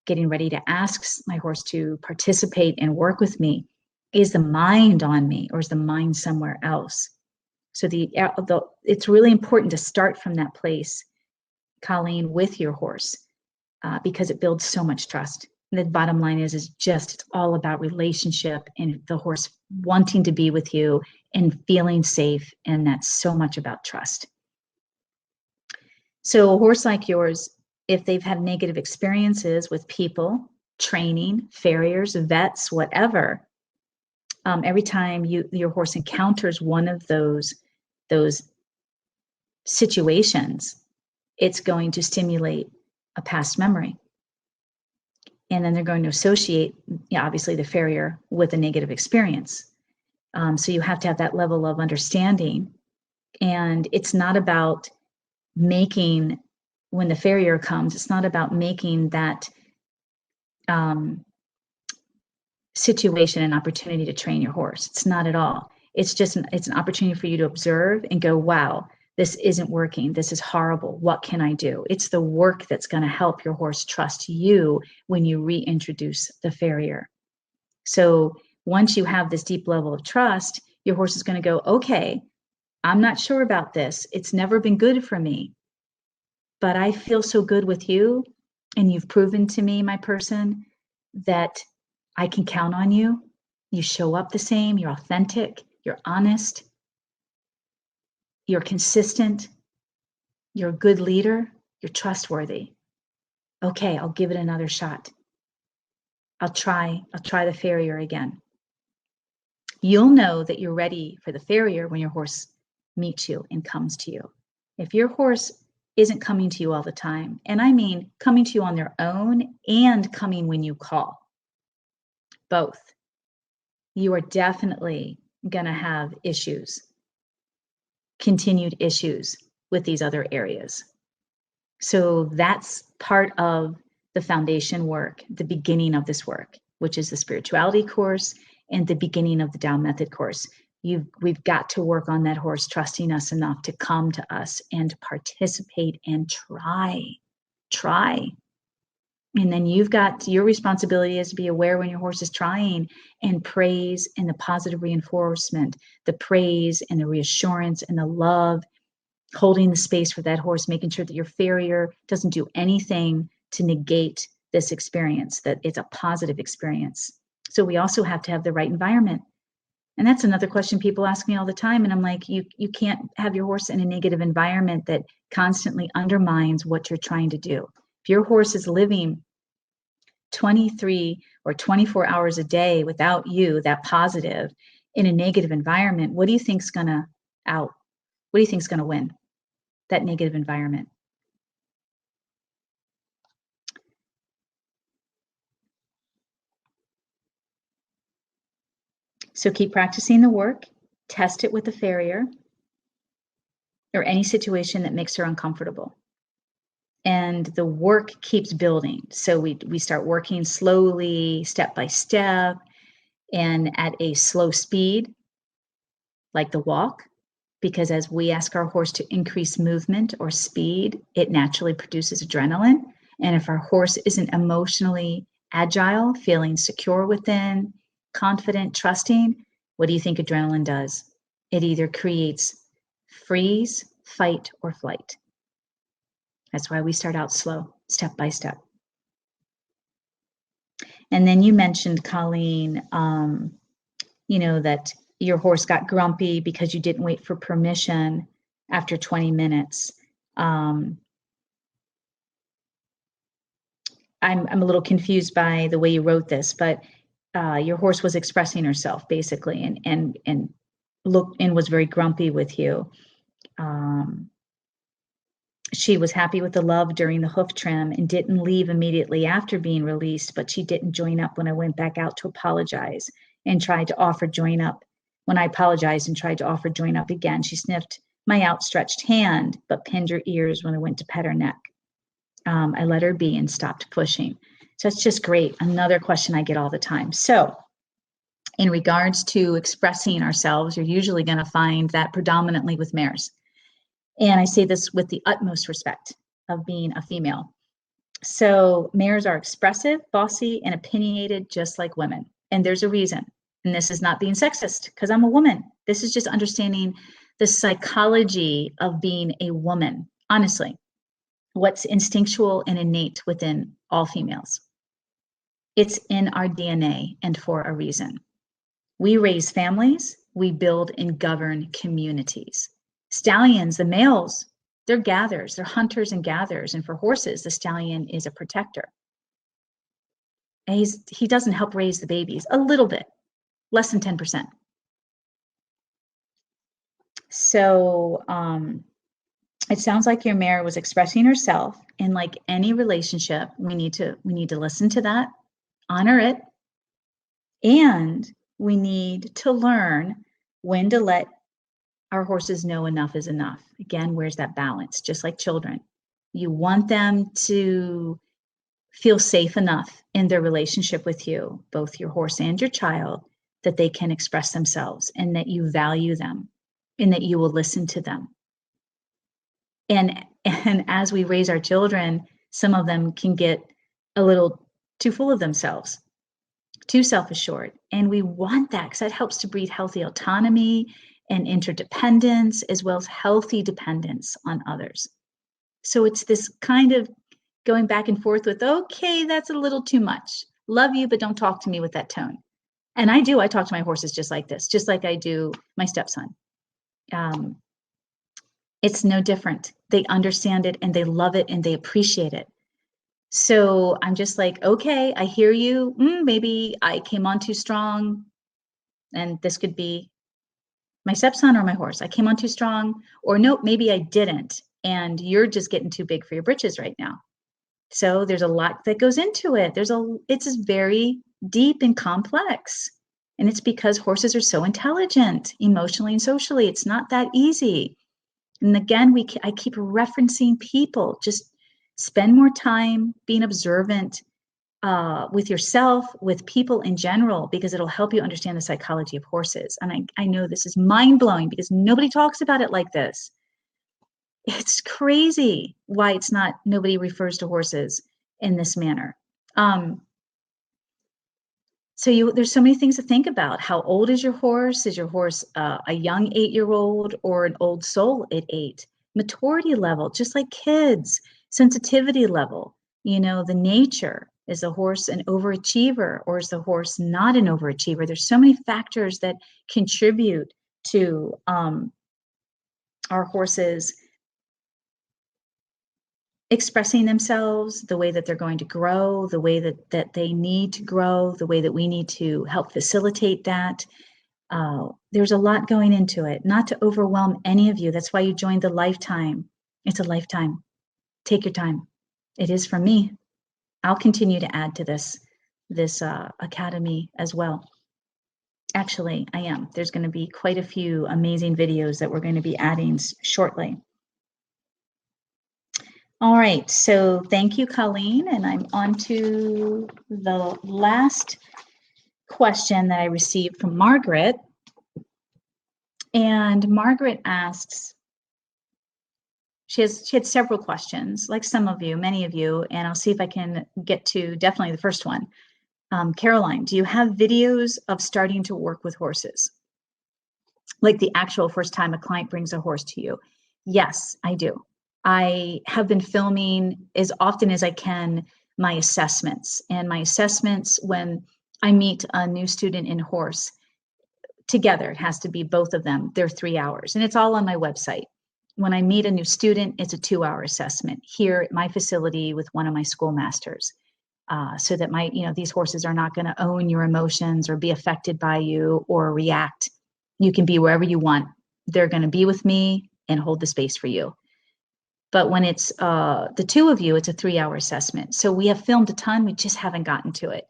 [SPEAKER 1] getting ready to ask my horse to participate and work with me. Is the mind on me, or is the mind somewhere else? So it's really important to start from that place, Colleen, with your horse, because it builds so much trust. And the bottom line is just, it's all about relationship and the horse wanting to be with you and feeling safe. And that's so much about trust. So a horse like yours, if they've had negative experiences with people, training, farriers, vets, whatever, every time your horse encounters one of those situations, it's going to stimulate a past memory. And then they're going to associate, obviously, the farrier with a negative experience. So you have to have that level of understanding. And it's not about making, when the farrier comes, it's not about making that situation an opportunity to train your horse. It's not at all. It's an opportunity for you to observe and go, wow, this isn't working. This is horrible. What can I do? It's the work that's going to help your horse trust you when you reintroduce the farrier. So once you have this deep level of trust, your horse is going to go, okay, I'm not sure about this. It's never been good for me, but I feel so good with you. And you've proven to me, my person, that I can count on you. You show up the same. You're authentic. You're honest. You're consistent. You're a good leader. You're trustworthy. Okay, I'll give it another shot. I'll try the farrier again. You'll know that you're ready for the farrier when your horse meets you and comes to you. If your horse isn't coming to you all the time, and I mean coming to you on their own and coming when you call, both, you are definitely going to have issues, continued issues with these other areas. So that's part of the foundation work, the beginning of this work, which is the spirituality course and the beginning of the Tao Method course. We've got to work on that horse trusting us enough to come to us and participate and try. And then you've got your responsibility is to be aware when your horse is trying, and praise and the positive reinforcement, the praise and the reassurance and the love, holding the space for that horse, making sure that your farrier doesn't do anything to negate this experience, that it's a positive experience. So we also have to have the right environment. And that's another question people ask me all the time. And I'm like, you can't have your horse in a negative environment that constantly undermines what you're trying to do. If your horse is living 23 or 24 hours a day without you, that positive, in a negative environment, what do you think's gonna out? What do you think's gonna win? That negative environment. So keep practicing the work, test it with the farrier or any situation that makes her uncomfortable. And the work keeps building. So we start working slowly, step by step, and at a slow speed, like the walk, because as we ask our horse to increase movement or speed, it naturally produces adrenaline. And if our horse isn't emotionally agile, feeling secure within, confident, trusting, what do you think adrenaline does? It either creates freeze, fight, or flight. That's why we start out slow, step by step. And then you mentioned, Colleen, that your horse got grumpy because you didn't wait for permission after 20 minutes. I'm a little confused by the way you wrote this, but your horse was expressing herself basically, and looked and was very grumpy with you. She was happy with the love during the hoof trim and didn't leave immediately after being released, but she didn't join up when I went back out to apologize and tried to offer join up. When I apologized and tried to offer join up again, she sniffed my outstretched hand, but pinned her ears when I went to pet her neck. I let her be and stopped pushing. So it's just great. Another question I get all the time. So in regards to expressing ourselves, you're usually going to find that predominantly with mares. And I say this with the utmost respect of being a female. So mares are expressive, bossy, and opinionated just like women. And there's a reason. And this is not being sexist because I'm a woman. This is just understanding the psychology of being a woman, honestly, what's instinctual and innate within all females. It's in our DNA and for a reason. We raise families, we build and govern communities. Stallions, the males, they're gatherers, they're hunters and gatherers. And for horses, the stallion is a protector. And he doesn't help raise the babies, a little bit, less than 10%. So it sounds like your mare was expressing herself, and like any relationship, we need to listen to that, honor it, and we need to learn when to let our horses know enough is enough. Again, where's that balance? Just like children, you want them to feel safe enough in their relationship with you, both your horse and your child, that they can express themselves and that you value them and that you will listen to them. And as we raise our children, some of them can get a little too full of themselves, too self-assured. And we want that because that helps to breed healthy autonomy and interdependence, as well as healthy dependence on others. So it's this kind of going back and forth with, okay, that's a little too much. Love you, but don't talk to me with that tone. And I talk to my horses just like this, just like I do my stepson. It's no different. They understand it and they love it and they appreciate it. So I'm just like, okay, I hear you. Maybe I came on too strong. And this could be my stepson or my horse. I came on too strong, or no, maybe I didn't. And you're just getting too big for your britches right now. So there's a lot that goes into it. It's very deep and complex. And it's because horses are so intelligent, emotionally and socially. It's not that easy. And again, I keep referencing people. Just spend more time being observant with yourself, with people in general, because it'll help you understand the psychology of horses. And I know this is mind-blowing because nobody talks about it like this. It's crazy why nobody refers to horses in this manner. So there's so many things to think about. How old is your horse? Is your horse a young 8-year-old or an old soul at 8? Maturity level, just like kids. Sensitivity level, the nature. Is the horse an overachiever or is the horse not an overachiever? There's so many factors that contribute to our horses expressing themselves, the way that they're going to grow, the way that they need to grow, the way that we need to help facilitate that. There's a lot going into it, not to overwhelm any of you. That's why you joined the lifetime. It's a lifetime. Take your time. It is for me. I'll continue to add to this academy as well. Actually, I am. There's going to be quite a few amazing videos that we're going to be adding shortly. All right, so thank you, Colleen, and I'm on to the last question that I received from Margaret. And Margaret asks, she had several questions, like some of you, many of you, and I'll see if I can get to definitely the first one. Caroline, do you have videos of starting to work with horses? Like the actual first time a client brings a horse to you? Yes, I do. I have been filming as often as I can my assessments. And my assessments, when I meet a new student in horse, together, it has to be both of them. They're 3 hours. And it's all on my website. When I meet a new student, it's a 2-hour assessment here at my facility with one of my schoolmasters. So that these horses are not going to own your emotions or be affected by you or react. You can be wherever you want. They're going to be with me and hold the space for you. But when it's the two of you, it's a 3-hour assessment. So we have filmed a ton. We just haven't gotten to it.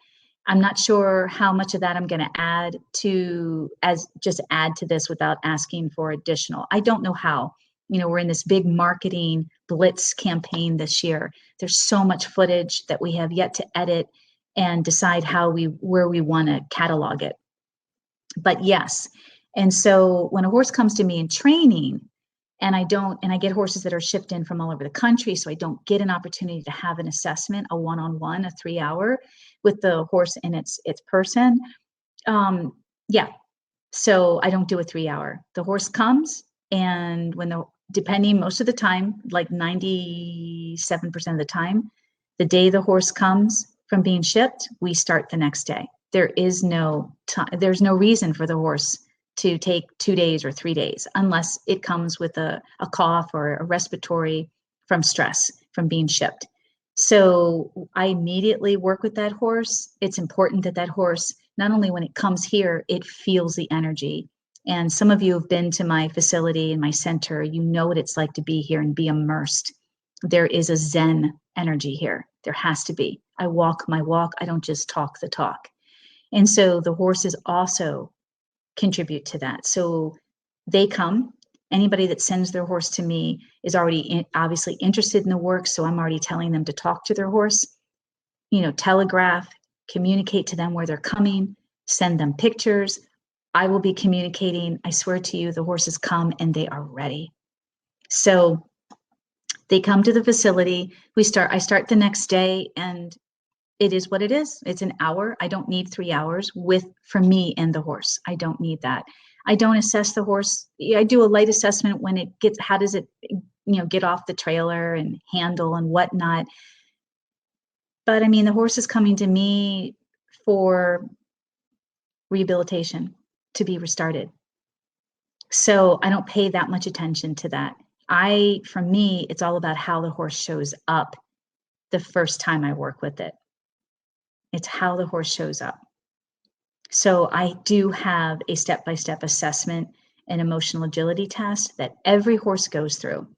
[SPEAKER 1] I'm not sure how much of that I'm going to add to this without asking for additional. I don't know how. We're in this big marketing blitz campaign this year. There's so much footage that we have yet to edit and decide where we want to catalog it. But yes. And so when a horse comes to me in training, and I get horses that are shipped in from all over the country, so I don't get an opportunity to have an assessment, a one-on-one, a 3-hour with the horse and its person. So I don't do a 3-hour. The horse comes, and depending most of the time, like 97% of the time, the day the horse comes from being shipped, we start the next day. There's no reason for the horse to take 2 days or 3 days, unless it comes with a cough or a respiratory from stress from being shipped. So I immediately work with that horse. It's important that horse, not only when it comes here, it feels the energy. And some of you have been to my facility and my center. You know what it's like to be here and be immersed. There is a Zen energy here. There has to be. I walk my walk. I don't just talk the talk. And so the horses also contribute to that. So they come. Anybody that sends their horse to me is already obviously interested in the work. So I'm already telling them to talk to their horse, telegraph, communicate to them where they're coming send them pictures. I will be communicating. I swear to you, the horses come and they are ready. So they come to the facility. I start the next day, and it is what it is. It's an hour. I don't need 3 hours for me and the horse. I don't need that. I don't assess the horse. I do a light assessment when it gets, how does it, get off the trailer and handle and whatnot. But I mean, the horse is coming to me for rehabilitation, to be restarted. So I don't pay that much attention to that. For me, it's all about how the horse shows up the first time I work with it. It's how the horse shows up. So I do have a step-by-step assessment and emotional agility test that every horse goes through.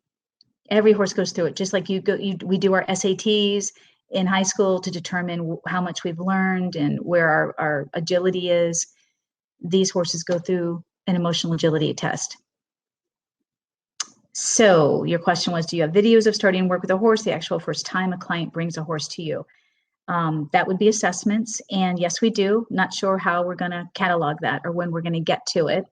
[SPEAKER 1] Every horse goes through it, just like we do our SATs in high school to determine how much we've learned and where our agility is. These horses go through an emotional agility test. So your question was, do you have videos of starting work with a horse the actual first time a client brings a horse to you? That would be assessments. And yes, we do. Not sure how we're going to catalog that or when we're going to get to it.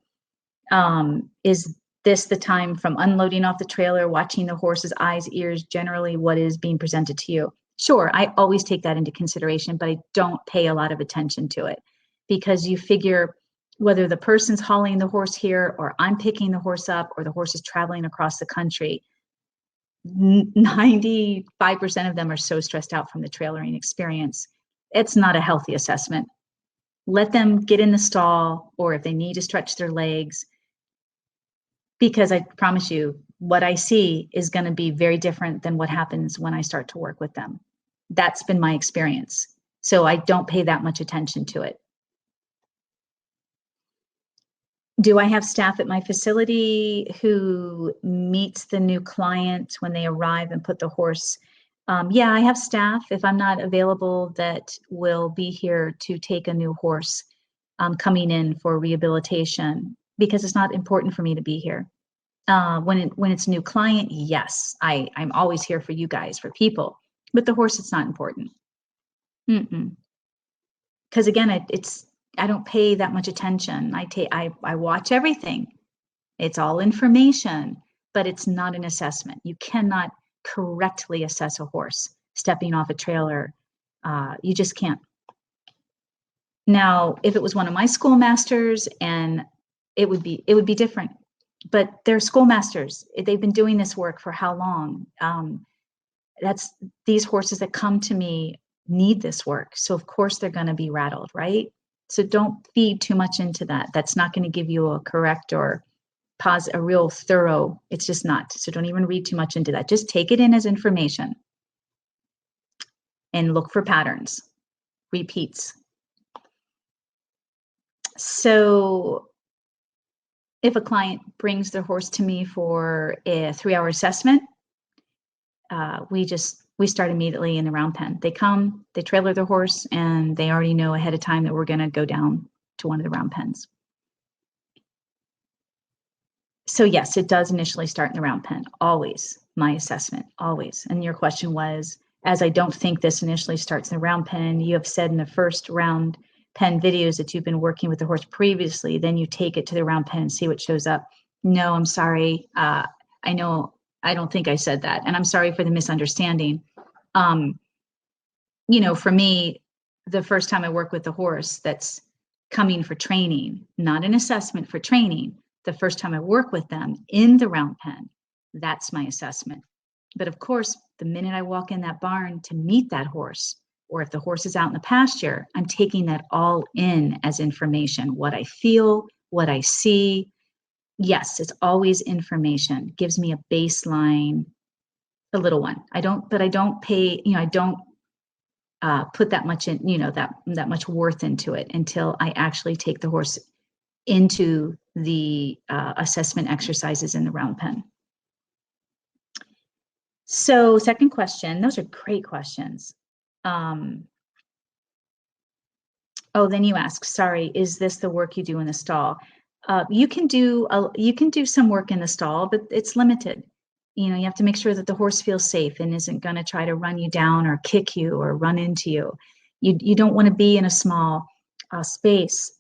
[SPEAKER 1] Is this the time from unloading off the trailer, watching the horse's eyes, ears, generally what is being presented to you? Sure, I always take that into consideration, but I don't pay a lot of attention to it because you figure whether the person's hauling the horse here or I'm picking the horse up or the horse is traveling across the country, 95% of them are so stressed out from the trailering experience. It's not a healthy assessment. Let them get in the stall, or if they need to stretch their legs, because I promise you, what I see is going to be very different than what happens when I start to work with them. That's been my experience. So I don't pay that much attention to it. Do I have staff at my facility who meets the new client when they arrive and put the horse? Yeah, I have staff, if I'm not available, that will be here to take a new horse coming in for rehabilitation, because it's not important for me to be here. When it's a new client, yes, I'm always here for you guys, for people. With the horse, it's not important. Because again, I don't pay that much attention. I watch everything. It's all information, but it's not an assessment. You cannot correctly assess a horse stepping off a trailer. You just can't. Now, if it was one of my schoolmasters, and it would be different. But they're schoolmasters. They've been doing this work for how long? These horses that come to me need this work. So of course they're going to be rattled, right? So don't feed too much into that. That's not going to give you a correct or a real thorough. It's just not. So don't even read too much into that. Just take it in as information and look for patterns, repeats. So if a client brings their horse to me for a 3-hour assessment, we start immediately in the round pen. They come, they trailer their horse, and they already know ahead of time that we're going to go down to one of the round pens. So yes, it does initially start in the round pen. Always my assessment, always. And your question was, as I don't think this initially starts in the round pen, you have said in the first round pen videos that you've been working with the horse previously, then you take it to the round pen and see what shows up. No, I'm sorry. I don't think I said that. And I'm sorry for the misunderstanding. For me, the first time I work with the horse that's coming for training, not an assessment, for training, the first time I work with them in the round pen, that's my assessment. But of course, the minute I walk in that barn to meet that horse, or if the horse is out in the pasture, I'm taking that all in as information, what I feel, what I see. Yes, it's always information. Gives me a baseline, a little one. I don't pay, I don't put that much in, that much worth into it until I actually take the horse into the assessment exercises in the round pen. So second question, those are great questions. Then you ask, sorry, is this the work you do in the stall? You can do some work in the stall, but it's limited. You have to make sure that the horse feels safe and isn't going to try to run you down or kick you or run into you. You don't want to be in a small Space.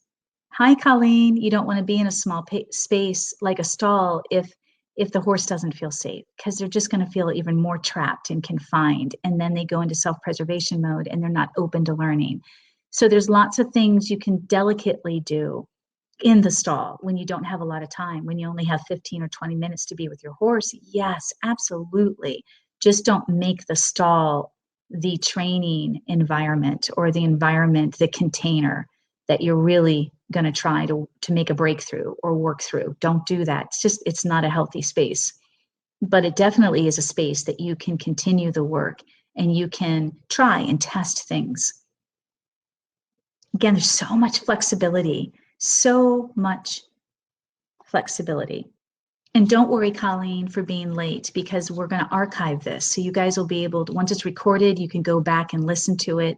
[SPEAKER 1] Hi, Colleen. You don't want to be in a small space like a stall if the horse doesn't feel safe, because they're just going to feel even more trapped and confined. And then they go into self-preservation mode and they're not open to learning. So there's lots of things you can delicately do in the stall when you don't have a lot of time, when you only have 15 or 20 minutes to be with your horse. Yes, absolutely. Just don't make the stall the training environment, or the environment, the container that you're really going to try to make a breakthrough or work through. Don't do that. It's not a healthy space. But it definitely is a space that you can continue the work and you can try and test things. Again, there's so much flexibility, so much flexibility. And don't worry, Colleen, for being late, because we're going to archive this. So you guys will be able to, once it's recorded, you can go back and listen to it.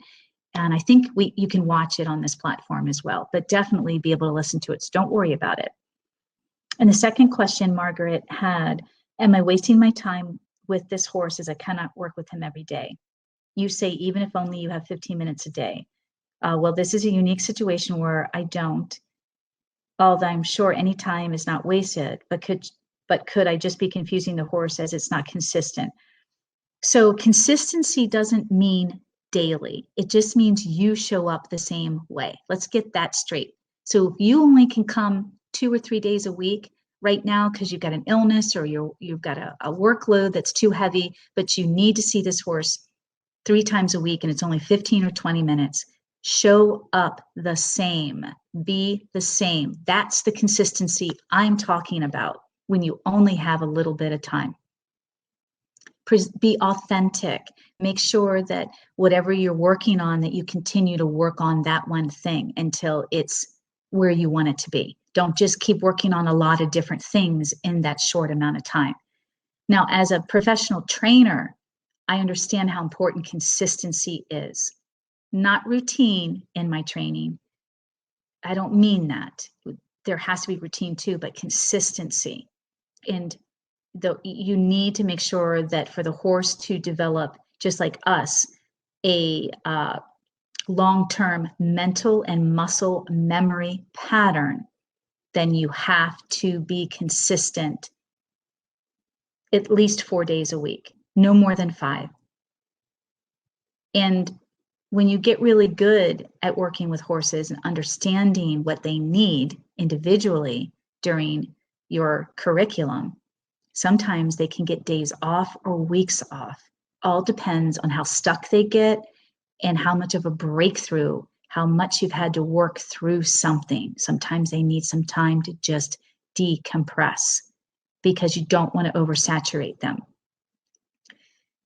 [SPEAKER 1] And I think you can watch it on this platform as well, but definitely be able to listen to it. So don't worry about it. And the second question Margaret had, am I wasting my time with this horse as I cannot work with him every day? You say, even if only you have 15 minutes a day. Well, this is a unique situation where I don't, although I'm sure any time is not wasted, but could I just be confusing the horse as it's not consistent? So consistency doesn't mean daily. It just means you show up the same way. Let's get that straight. So if you only can come 2 or 3 days a week right now because you've got an illness or you've got a workload that's too heavy, but you need to see this horse 3 times a week and it's only 15 or 20 minutes, show up the same. Be the same. That's the consistency I'm talking about when you only have a little bit of time. Be authentic. Make sure that whatever you're working on, that you continue to work on that one thing until it's where you want it to be. Don't just keep working on a lot of different things in that short amount of time. Now, as a professional trainer, I understand how important consistency is. Not routine in my training. I don't mean that. There has to be routine too, but consistency. And you need to make sure that for the horse to develop, just like us, a long-term mental and muscle memory pattern, then you have to be consistent at least 4 days a week, no more than 5. And when you get really good at working with horses and understanding what they need individually during your curriculum, sometimes they can get days off or weeks off. All depends on how stuck they get and how much of a breakthrough, how much you've had to work through something. Sometimes they need some time to just decompress because you don't want to oversaturate them.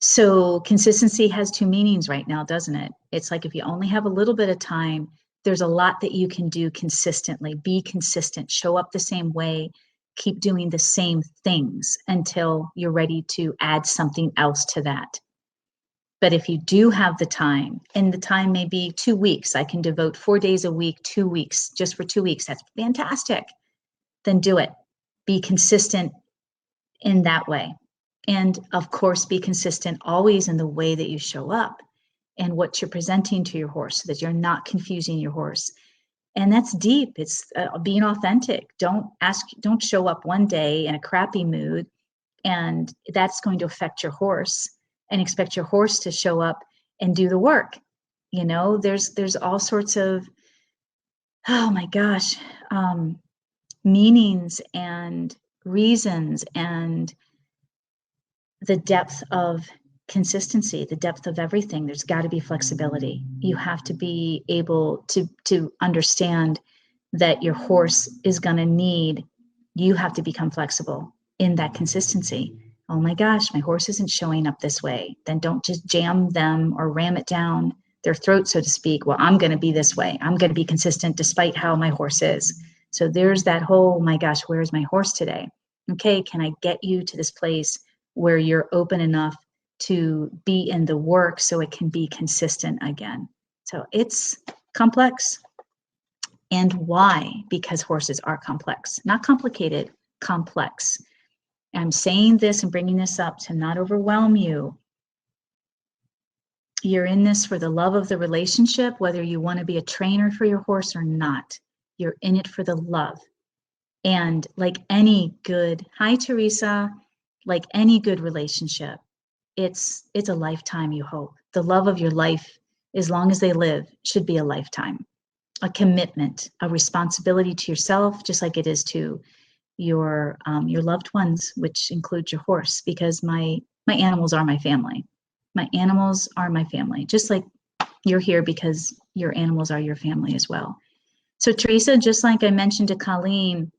[SPEAKER 1] So consistency has 2 meanings right now, doesn't it? It's like if you only have a little bit of time, there's a lot that you can do consistently. Be consistent, show up the same way, keep doing the same things until you're ready to add something else to that. But if you do have the time, and the time may be 2 weeks, I can devote 4 days a week, 2 weeks, just for 2 weeks, that's fantastic. Then do it. Be consistent in that way. And of course, be consistent always in the way that you show up and what you're presenting to your horse so that you're not confusing your horse. And that's deep. It's being authentic. Don't show up one day in a crappy mood, and that's going to affect your horse, and expect your horse to show up and do the work. You know, there's all sorts of, oh my gosh, meanings and reasons and the depth of consistency, the depth of everything. There's got to be flexibility. You have to be able to understand that your horse is going to need, you have to become flexible in that consistency. Oh my gosh, my horse isn't showing up this way. Then don't just jam them or ram it down their throat, so to speak. Well, I'm going to be this way. I'm going to be consistent despite how my horse is. So there's that whole, my gosh, where's my horse today? Okay, can I get you to this place where you're open enough to be in the work so it can be consistent again? So it's complex. And why? Because horses are complex, not complicated, complex. I'm saying this and bringing this up to not overwhelm you. You're in this for the love of the relationship, whether you want to be a trainer for your horse or not. You're in it for the love. And like any good, hi Teresa, like any good relationship, it's a lifetime, you hope. The love of your life, as long as they live, should be a lifetime, a commitment, a responsibility to yourself, just like it is to your loved ones, which includes your horse, because my animals are my family. My animals are my family, just like you're here because your animals are your family as well. So Teresa, just like I mentioned to Colleen,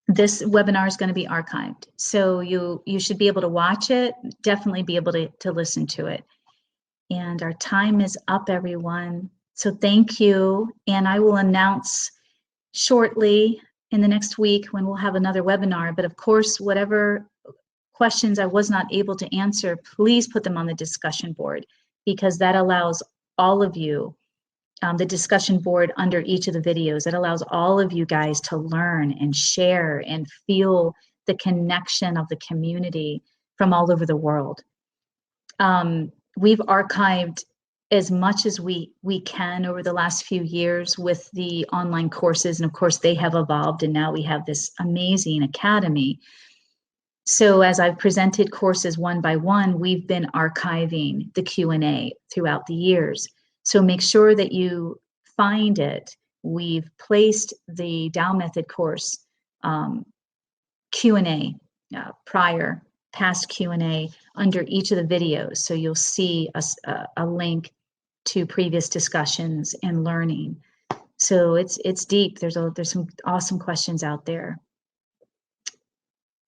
[SPEAKER 1] this webinar is going to be archived. So you should be able to watch it, definitely be able to listen to it. And our time is up, everyone. So thank you. And I will announce shortly in the next week when we'll have another webinar. But of course, whatever questions I was not able to answer, please put them on the discussion board, because that allows all of you, the discussion board under each of the videos, it allows all of you guys to learn and share and feel the connection of the community from all over the world. We've archived as much as we can over the last few years with the online courses. And of course, they have evolved, and now we have this amazing academy. So as I've presented courses one by one, we've been archiving the Q&A throughout the years. So make sure that you find it. We've placed the Tao Method course Q&A, past Q&A under each of the videos. So you'll see a link to previous discussions and learning. So it's deep. There's some awesome questions out there.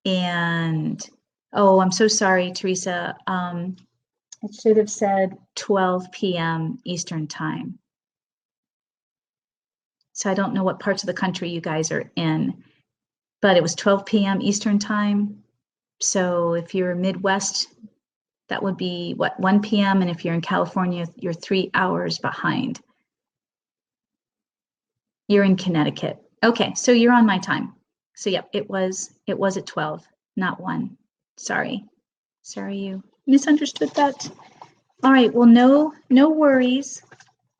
[SPEAKER 1] And, oh, I'm so sorry, Teresa. It should have said 12 p.m. Eastern time. So I don't know what parts of the country you guys are in, but it was 12 p.m. Eastern time. So if you're Midwest, that would be what, 1 p.m. And if you're in California, you're 3 hours behind. You're in Connecticut. Okay, so you're on my time. So yep, it was at 12, not 1. Sorry you misunderstood that. All right, well, no worries.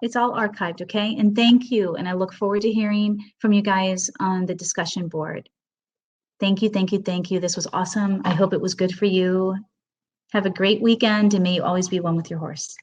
[SPEAKER 1] It's all archived, okay? And thank you, and I look forward to hearing from you guys on the discussion board. Thank you, thank you, thank you. This was awesome. I hope it was good for you. Have a great weekend, and may you always be one with your horse.